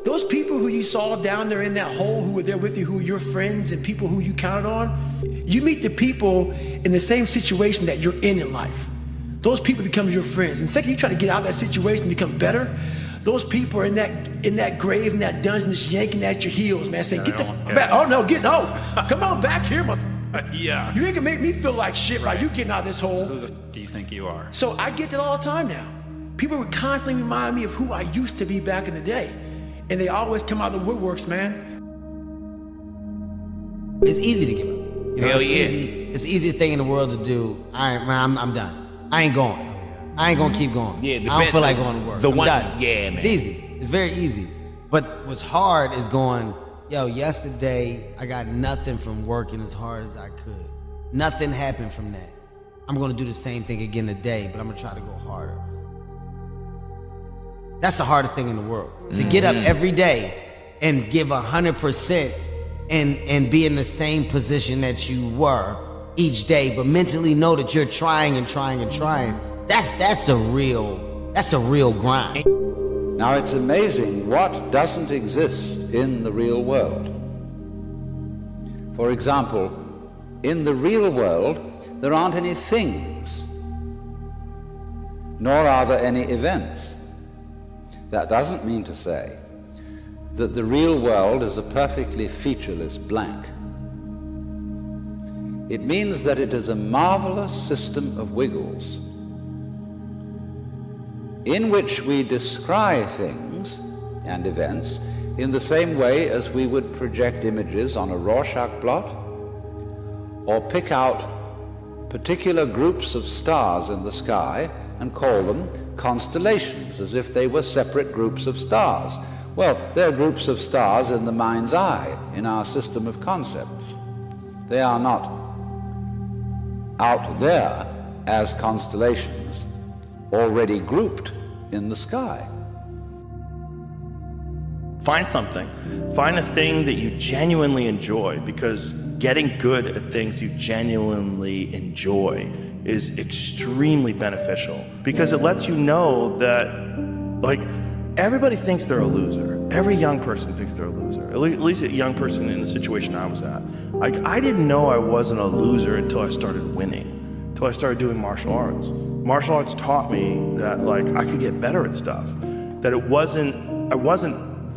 those people who you saw down there in that hole, who were there with you, who were your friends and people who you counted on, you meet the people in the same situation that you're in life. Those people become your friends. And second, you try to get out of that situation and become better. Those people are in that grave, in that dungeon, just yanking at your heels, man, saying, get the back. Oh no, come on back here, Yeah. You ain't gonna make me feel like shit, right? You getting out of this hole. Who the do you think you are? So I get that all the time now. People would constantly remind me of who I used to be back in the day. And they always come out of the woodworks, man. It's easy to give up. Hell yeah. It's the easiest thing in the world to do. I'm done. I ain't going. I ain't gonna keep going. Yeah, I don't feel like going to work. I'm done. Yeah, man. It's easy. It's very easy. But what's hard is going, yo, yesterday I got nothing from working as hard as I could. Nothing happened from that. I'm gonna do the same thing again today, but I'm gonna try to go harder. That's the hardest thing in the world. To get up every day and give 100% and be in the same position that you were each day, but mentally know that you're trying and trying and trying. That's a real grind. Now it's amazing what doesn't exist in the real world. For example, in the real world, there aren't any things, nor are there any events. That doesn't mean to say that the real world is a perfectly featureless blank. It means that it is a marvelous system of wiggles in which we descry things and events in the same way as we would project images on a Rorschach blot or pick out particular groups of stars in the sky and call them constellations, as if they were separate groups of stars. Well, they're groups of stars in the mind's eye, in our system of concepts. They are not out there as constellations already grouped in the sky. Find something. Find a thing that you genuinely enjoy, because getting good at things you genuinely enjoy is extremely beneficial, because it lets you know that, like, everybody thinks they're a loser. Every young person thinks they're a loser. At least a young person in the situation I was at. Like, I didn't know I wasn't a loser until I started winning, until I started doing martial arts. Martial arts taught me that, like, I could get better at stuff, that I wasn't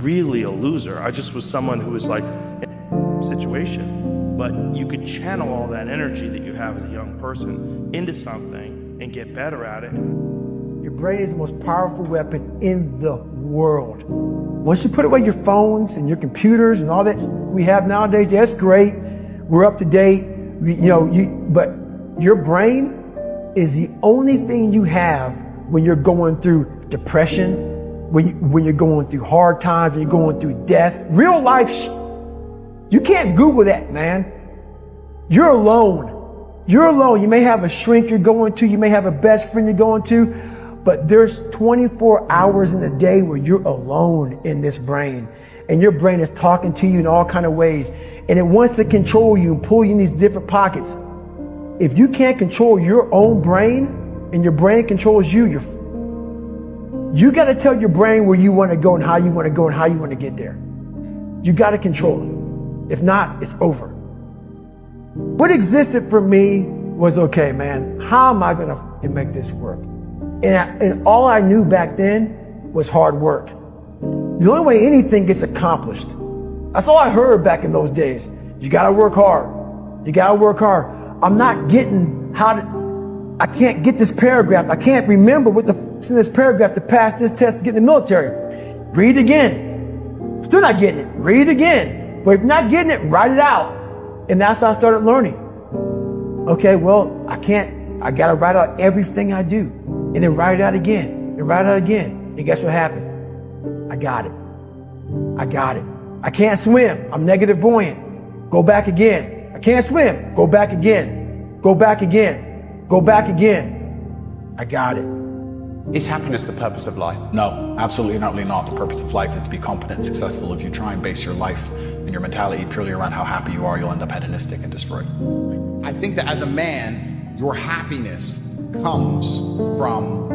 really a loser. I just was someone who was, like, in a situation. But you could channel all that energy that you have as a young person into something and get better at it. Your brain is the most powerful weapon in the world. Once you put away your phones and your computers and all that we have nowadays, yeah, that's great. We're up to date. But your brain is the only thing you have when you're going through depression, when you're going through hard times, when you're going through death. Real life, you can't Google that, man. You're alone. You're alone. You may have a shrink you're going to, you may have a best friend you're going to, but there's 24 hours in a day where you're alone in this brain, and your brain is talking to you in all kind of ways, and it wants to control you and pull you in these different pockets. If you can't control your own brain and your brain controls you, you got to tell your brain where you want to go and how you want to go and how you want to get there. You got to control it. If not, it's over. What existed for me was, okay, man, how am I going to make this work? And all I knew back then was hard work. The only way anything gets accomplished. That's all I heard back in those days. You got to work hard. You got to work hard. I'm not getting I can't get this paragraph. I can't remember what the f***'s in this paragraph to pass this test to get in the military. Read again. Still not getting it. Read again. But if you're not getting it, write it out. And that's how I started learning. Okay, well, I got to write out everything I do. And then write it out again. And write it out again. And guess what happened? I got it. I can't swim. I'm negative buoyant. Go back again. I can't swim. Go back again. Go back again. Go back again. I got it. Is happiness the purpose of life? No, absolutely not. The purpose of life is to be competent and successful. If you try and base your life and your mentality purely around how happy you are, you'll end up hedonistic and destroyed. I think that as a man, your happiness comes from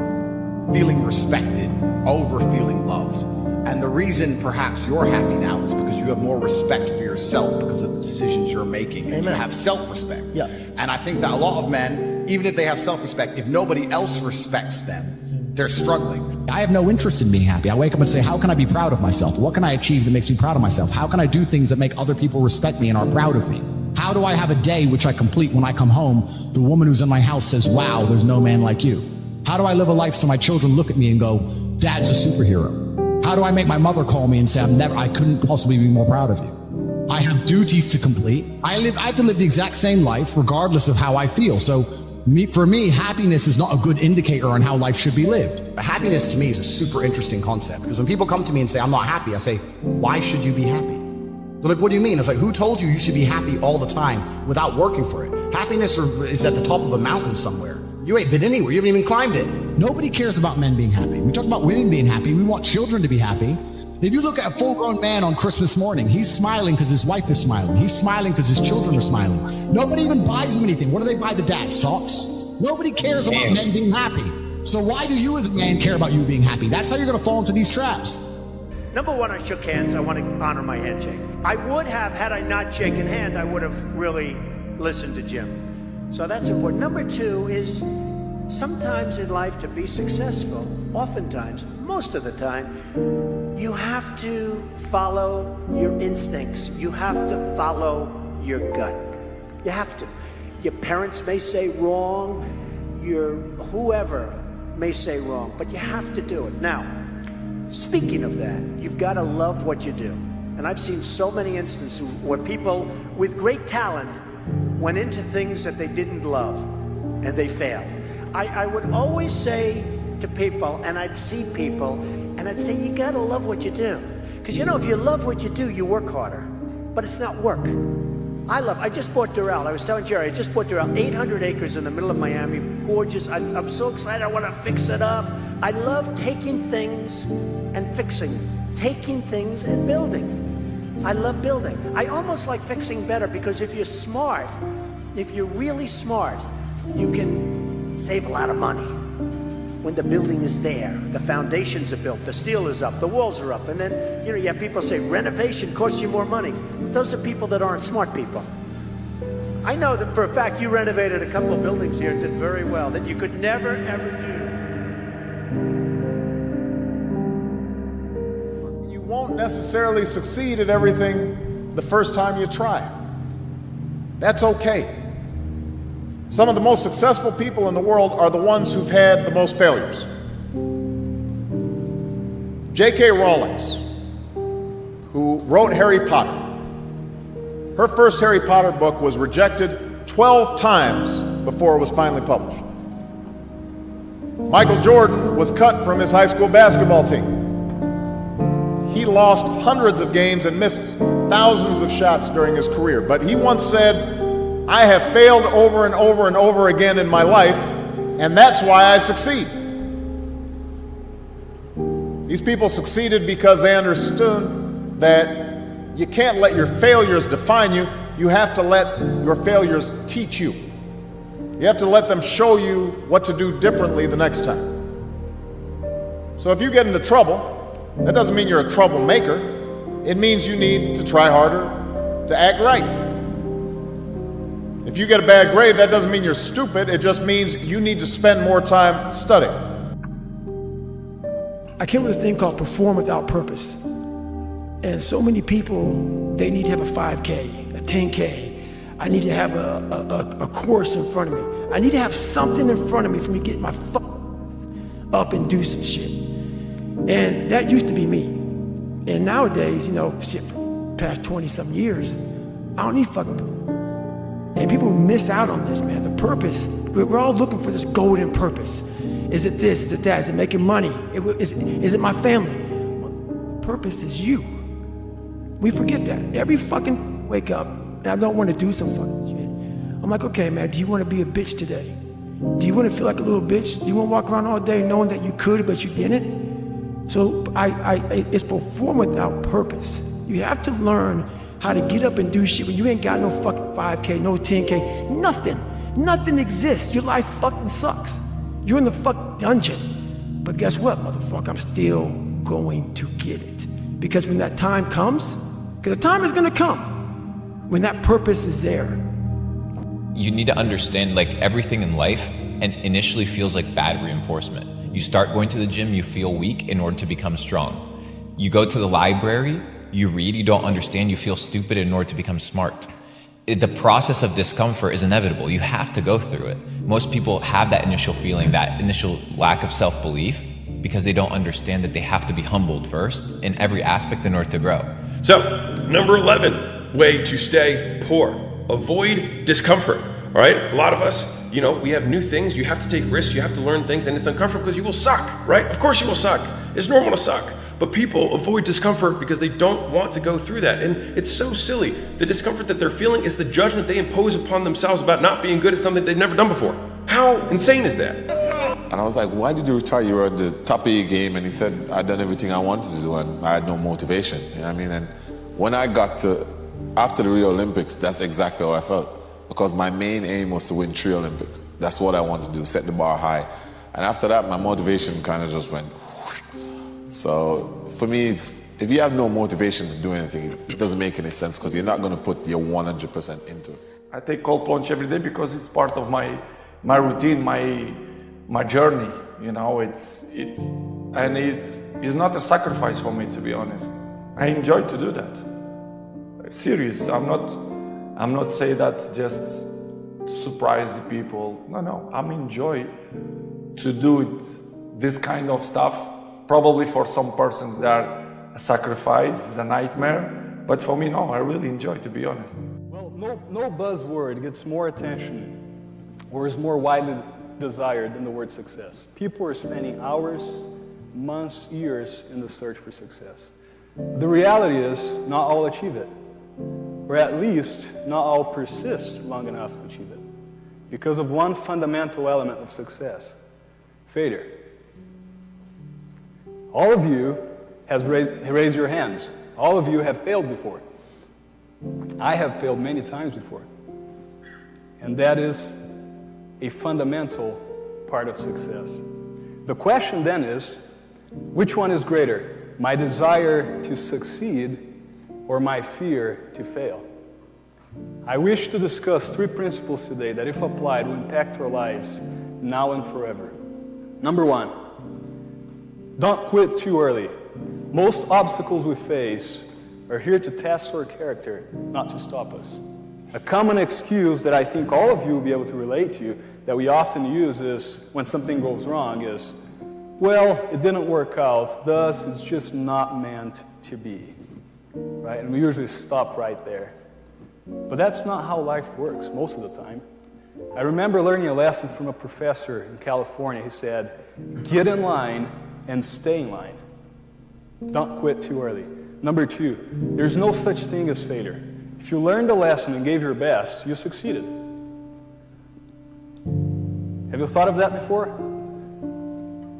feeling respected over feeling loved. And the reason perhaps you're happy now is because you have more respect for yourself because of the decisions you're making. And you have self-respect. Yeah. And I think that a lot of men, even if they have self-respect, if nobody else respects them, they're struggling. I have no interest in being happy. I wake up and say, how can I be proud of myself? What can I achieve that makes me proud of myself? How can I do things that make other people respect me and are proud of me? How do I have a day which I complete when I come home? The woman who's in my house says, wow, there's no man like you. How do I live a life so my children look at me and go, Dad's a superhero? How do I make my mother call me and say, I couldn't possibly be more proud of you? I have duties to complete. I have to live the exact same life regardless of how I feel. So for me, happiness is not a good indicator on how life should be lived. But happiness to me is a super interesting concept because when people come to me and say, I'm not happy, I say, why should you be happy? They're like, what do you mean? It's like, who told you you should be happy all the time without working for it? Happiness is at the top of a mountain somewhere. You ain't been anywhere. You haven't even climbed it. Nobody cares about men being happy. We talk about women being happy. We want children to be happy. If you look at a full-grown man on Christmas morning, he's smiling because his wife is smiling. He's smiling because his children are smiling. Nobody even buys him anything. What do they buy the dad? Socks? Nobody cares about men being happy. So why do you as a man care about you being happy? That's how you're going to fall into these traps. Number one, I shook hands. I want to honor my handshake. I would have, had I not shaken hand, I would have really listened to Jim. So that's important. Number two is sometimes in life to be successful, oftentimes, most of the time, you have to follow your instincts. You have to follow your gut. You have to. Your parents may say wrong, your whoever may say wrong, but you have to do it. Now, speaking of that, you've got to love what you do. And I've seen so many instances where people with great talent went into things that they didn't love and they failed. I would always say to people, and I'd see people, and I'd say, you got to love what you do. Because you know, if you love what you do, you work harder. But it's not work. I just bought Doral. I was telling Jerry, I just bought Doral, 800 acres in the middle of Miami, gorgeous. I'm so excited, I want to fix it up. I love taking things and fixing, taking things and building. I love building. I almost like fixing better because if you're smart, if you're really smart, you can save a lot of money. When the building is there, the foundations are built, the steel is up, the walls are up, and then, you have people say renovation costs you more money. Those are people that aren't smart people. I know that for a fact you renovated a couple of buildings here and did very well, that you could never, ever do. You won't necessarily succeed at everything the first time you try. That's okay. Some of the most successful people in the world are the ones who've had the most failures. J.K. Rowling, who wrote Harry Potter, her first Harry Potter book was rejected 12 times before it was finally published. Michael Jordan was cut from his high school basketball team. He lost hundreds of games and missed thousands of shots during his career, but he once said, I have failed over and over and over again in my life, and that's why I succeed. These people succeeded because they understood that you can't let your failures define you. You have to let your failures teach you. You have to let them show you what to do differently the next time. So if you get into trouble, that doesn't mean you're a troublemaker. It means you need to try harder to act right. If you get a bad grade, that doesn't mean you're stupid. It just means you need to spend more time studying. I came with this thing called perform without purpose. And so many people, they need to have a 5K, a 10K. I need to have a course in front of me. I need to have something in front of me for me to get my up and do some shit. And that used to be me. And nowadays, shit, for the past 20-something years, I don't need fucking. And people miss out on this, man. The purpose, we're all looking for this golden purpose. Is it this? Is it that? Is it making money? Is it my family? Purpose is you. We forget that. Every fucking wake up, and I don't want to do some fucking shit. I'm like, okay, man, do you want to be a bitch today? Do you want to feel like a little bitch? Do you want to walk around all day knowing that you could, but you didn't? So it's perform without purpose. You have to learn how to get up and do shit when you ain't got no fucking 5K, no 10K, nothing. Nothing exists. Your life fucking sucks. You're in the fucking dungeon. But guess what, motherfucker? I'm still going to get it. Because when that time comes, because the time is going to come, when that purpose is there. You need to understand, like, everything in life and initially feels like bad reinforcement. You start going to the gym, you feel weak in order to become strong. You go to the library, you read, you don't understand, you feel stupid in order to become smart. The process of discomfort is inevitable. You have to go through it. Most people have that initial feeling, that initial lack of self-belief, because they don't understand that they have to be humbled first in every aspect in order to grow. So, number 11, way to stay poor. Avoid discomfort, all right? A lot of us, you know, we have new things, you have to take risks, you have to learn things, and it's uncomfortable because you will suck, right? Of course you will suck. It's normal to suck. But people avoid discomfort because they don't want to go through that. And it's so silly. The discomfort that they're feeling is the judgment they impose upon themselves about not being good at something they've never done before. How insane is that? And I was like, why did you retire? You were at the top of your game. And he said, I'd done everything I wanted to do and I had no motivation. You know what I mean? And when I got to, after the Rio Olympics, that's exactly how I felt. Because my main aim was to win 3 Olympics. That's what I wanted to do, set the bar high. And after that, my motivation kind of just went whoosh. So for me, it's, if you have no motivation to do anything, it doesn't make any sense because you're not going to put your 100% into it. I take cold plunge every day because it's part of my routine, my journey. You know, it's not a sacrifice for me, to be honest. I enjoy to do that. Serious. I'm not saying that just to surprise the people. No. I'm enjoy to do it, this kind of stuff. Probably for some persons that a sacrifice is a nightmare, but for me, no, I really enjoy, to be honest. Well, no buzzword gets more attention or is more widely desired than the word success. People are spending hours, months, years in the search for success. The reality is, not all achieve it, or at least not all persist long enough to achieve it, because of one fundamental element of success: failure. All of you have raised your hands. All of you have failed before. I have failed many times before. And that is a fundamental part of success. The question then is, which one is greater? My desire to succeed or my fear to fail? I wish to discuss 3 principles today that, if applied, will impact our lives now and forever. Number 1, don't quit too early. Most obstacles we face are here to test our character, not to stop us. A common excuse that I think all of you will be able to relate to, that we often use is when something goes wrong is, well, it didn't work out, thus it's just not meant to be. Right? And we usually stop right there. But that's not how life works most of the time. I remember learning a lesson from a professor in California. He said, get in line and stay in line. Don't quit too early. Number 2, there's no such thing as failure. If you learned a lesson and gave your best, you succeeded. Have you thought of that before?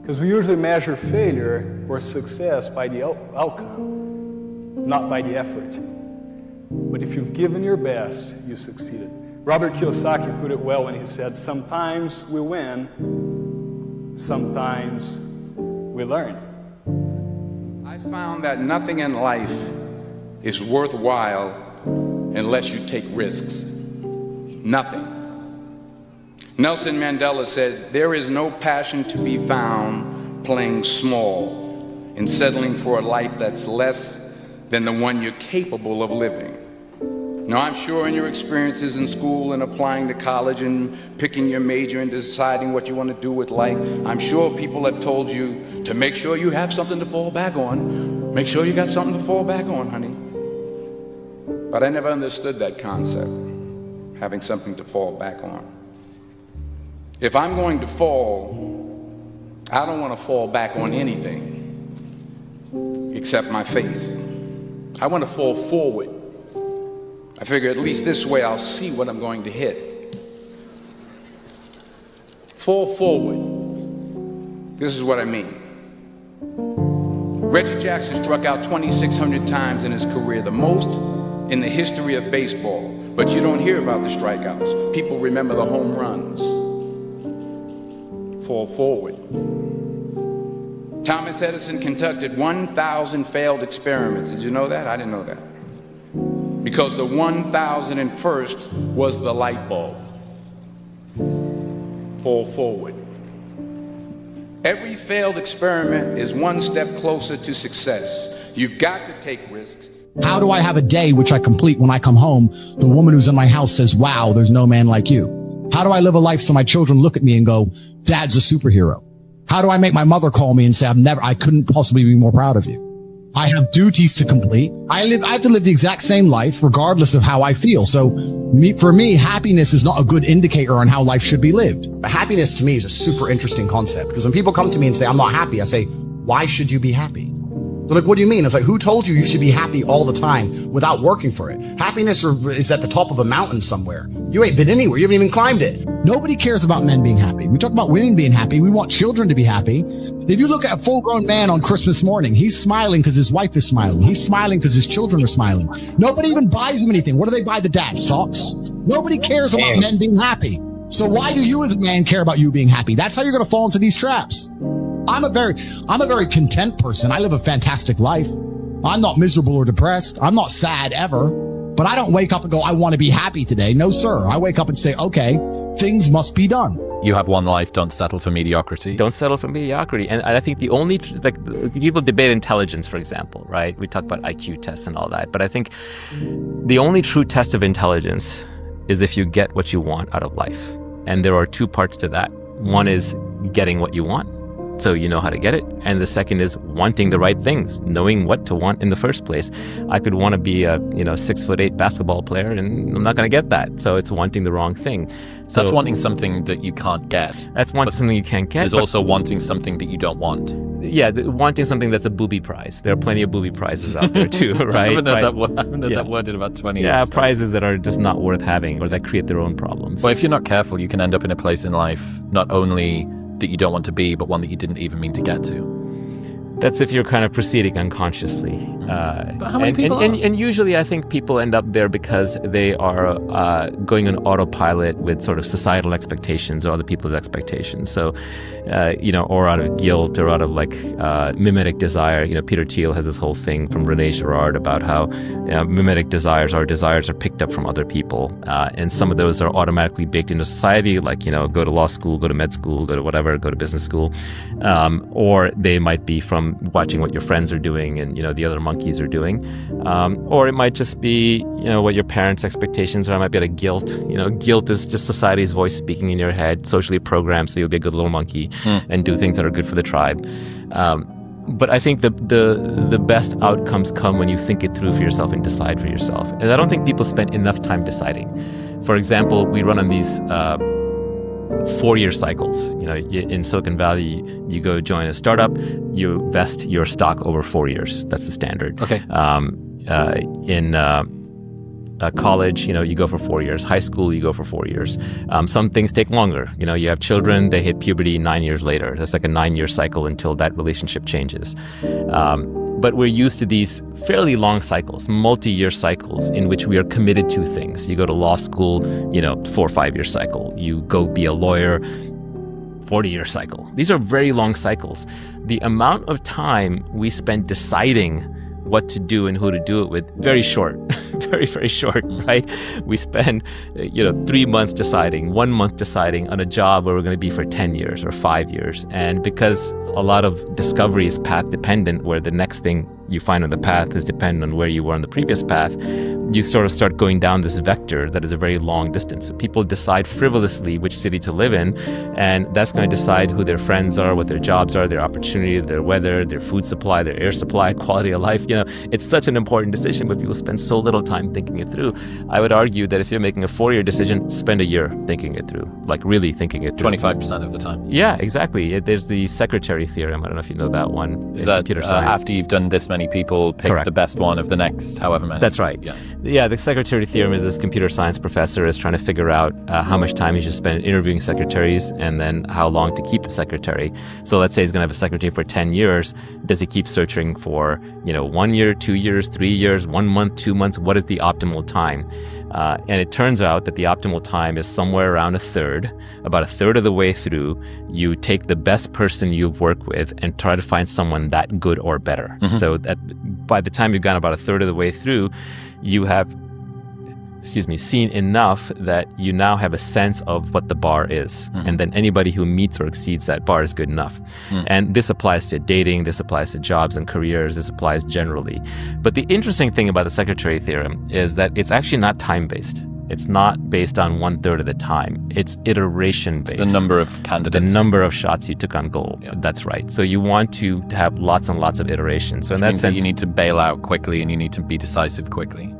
Because we usually measure failure or success by the outcome, not by the effort. But if you've given your best, you succeeded. Robert Kiyosaki put it well when he said, sometimes we win, sometimes we learn. I found that nothing in life is worthwhile unless you take risks. Nothing. Nelson Mandela said, there is no passion to be found playing small and settling for a life that's less than the one you're capable of living. Now, I'm sure in your experiences in school and applying to college and picking your major and deciding what you want to do with life, I'm sure people have told you to make sure you have something to fall back on. Make sure you got something to fall back on, honey. But I never understood that concept, having something to fall back on. If I'm going to fall, I don't want to fall back on anything except my faith. I want to fall forward. I figure at least this way I'll see what I'm going to hit. Fall forward. This is what I mean. Reggie Jackson struck out 2,600 times in his career, the most in the history of baseball. But you don't hear about the strikeouts. People remember the home runs. Fall forward. Thomas Edison conducted 1,000 failed experiments. Did you know that? I didn't know that. Because the 1,001st was the light bulb. Fall forward. Every failed experiment is one step closer to success. You've got to take risks. How do I have a day which I complete when I come home? The woman who's in my house says, wow, there's no man like you. How do I live a life so my children look at me and go, Dad's a superhero? How do I make my mother call me and say, I couldn't possibly be more proud of you? I have duties to complete. I have to live the exact same life regardless of how I feel. So for me, happiness is not a good indicator on how life should be lived. But happiness to me is a super interesting concept, because when people come to me and say, I'm not happy, I say, why should you be happy? They're like, what do you mean? It's like, who told you you should be happy all the time without working for it? Happiness is at the top of a mountain somewhere. You ain't been anywhere. You haven't even climbed it. Nobody cares about men being happy. We talk about women being happy. We want children to be happy. If you look at a full-grown man on Christmas morning, he's smiling because his wife is smiling. He's smiling because his children are smiling. Nobody even buys him anything. What do they buy the dad? Socks? Nobody cares about men being happy. So why do you as a man care about you being happy? That's how you're going to fall into these traps. I'm a very content person. I live a fantastic life. I'm not miserable or depressed. I'm not sad ever, but I don't wake up and go, I want to be happy today. No, sir. I wake up and say, okay, things must be done. You have one life, don't settle for mediocrity. Don't settle for mediocrity. And I think the only, people debate intelligence, for example, right? We talk about IQ tests and all that, but I think the only true test of intelligence is if you get what you want out of life. And there are two parts to that. One is getting what you want, so you know how to get it. And the second is wanting the right things, knowing what to want in the first place. I could want to be a 6'8" basketball player, and I'm not going to get that. So it's wanting the wrong thing. So that's wanting something that you can't get. That's wanting something you can't get. There's also wanting something that you don't want. Yeah, wanting something that's a booby prize. There are plenty of booby prizes out there too, right? I haven't heard that word in about 20 years. Yeah, prizes that are just not worth having or that create their own problems. Well, if you're not careful, you can end up in a place in life not only that you don't want to be, but one that you didn't even mean to get to. That's if you're kind of proceeding unconsciously. But how many people and usually I think people end up there because they are going on autopilot with sort of societal expectations or other people's expectations. So, or out of guilt or out of mimetic desire. Peter Thiel has this whole thing from René Girard about how mimetic desires are picked up from other people. And some of those are automatically baked into society, like, go to law school, go to med school, go to whatever, go to business school. Or they might be from watching what your friends are doing and the other monkeys are doing, or it might just be what your parents' expectations are. It might be out of guilt. Guilt is just society's voice speaking in your head, socially programmed, so you'll be a good little monkey and do things that are good for the tribe. But I think the best outcomes come when you think it through for yourself and decide for yourself. And I don't think people spend enough time deciding. For example, we run on these 4-year cycles. In Silicon Valley, you go join a startup, you vest your stock over 4 years. That's the standard. Okay. In college, you go for 4 years. High school, you go for 4 years. Some things take longer. You have children, they hit puberty 9 years later. That's like a 9-year cycle until that relationship changes. But we're used to these fairly long cycles, multi-year cycles, in which we are committed to things. You go to law school, 4 or 5 year cycle. You go be a lawyer, 40-year cycle. These are very long cycles. The amount of time we spend deciding what to do and who to do it with, very short, very, very short, right? We spend, 3 months deciding, 1 month deciding on a job where we're going to be for 10 years or 5 years. And because a lot of discovery is path dependent, where the next thing you find on the path is dependent on where you were on the previous path, you sort of start going down this vector that is a very long distance. So people decide frivolously which city to live in, and that's going to decide who their friends are, what their jobs are, their opportunity, their weather, their food supply, their air supply, quality of life. It's such an important decision, but people spend so little time thinking it through. I would argue that if you're making a 4-year decision, spend a year thinking it through, like really thinking it through. 25% of the time. Yeah, exactly. There's the secretary theorem. I don't know if you know that one. Is that after you've done this many people, pick Correct. the best one of the next however many? That's right. Yeah. Yeah, the secretary theorem is this computer science professor is trying to figure out how much time he should spend interviewing secretaries and then how long to keep the secretary. So let's say he's going to have a secretary for 10 years. Does he keep searching for, 1 year, 2 years, 3 years, 1 month, 2 months? What is the optimal time? And it turns out that the optimal time is somewhere around a third. About a third of the way through, you take the best person you've worked with and try to find someone that good or better. So that by the time you've gone about a third of the way through, you have, seen enough that you now have a sense of what the bar is. And then anybody who meets or exceeds that bar is good enough. And this applies to dating, this applies to jobs and careers, this applies generally. But the interesting thing about the secretary theorem is that it's actually not time-based. It's not based on 1/3 of the time. It's iteration-based. The number of candidates. The number of shots you took on goal. Yeah. That's right. So you want to have lots and lots of iterations. So in that sense, you need to bail out quickly and you need to be decisive quickly.